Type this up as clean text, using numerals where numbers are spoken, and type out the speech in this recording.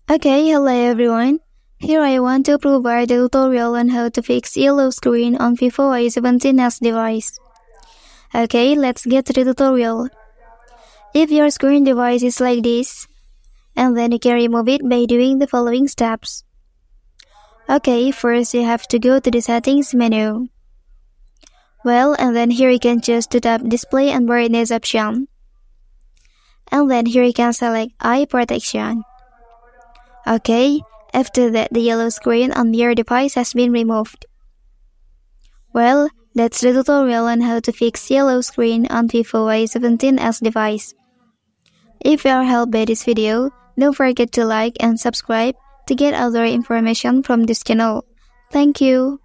Okay, hello everyone. Here I want to provide a tutorial on how to fix yellow screen on Vivo Y17s device. Okay, let's get to the tutorial. If your screen device is like this, and then you can remove it by doing the following steps. Okay, first you have to go to the settings menu. And then here you can choose to tap display and brightness option. And then here you can select eye protection. Okay, after that the yellow screen on your device has been removed. That's the tutorial on how to fix yellow screen on Vivo Y17s device. If you are helped by this video, don't forget to like and subscribe to get other information from this channel. Thank you.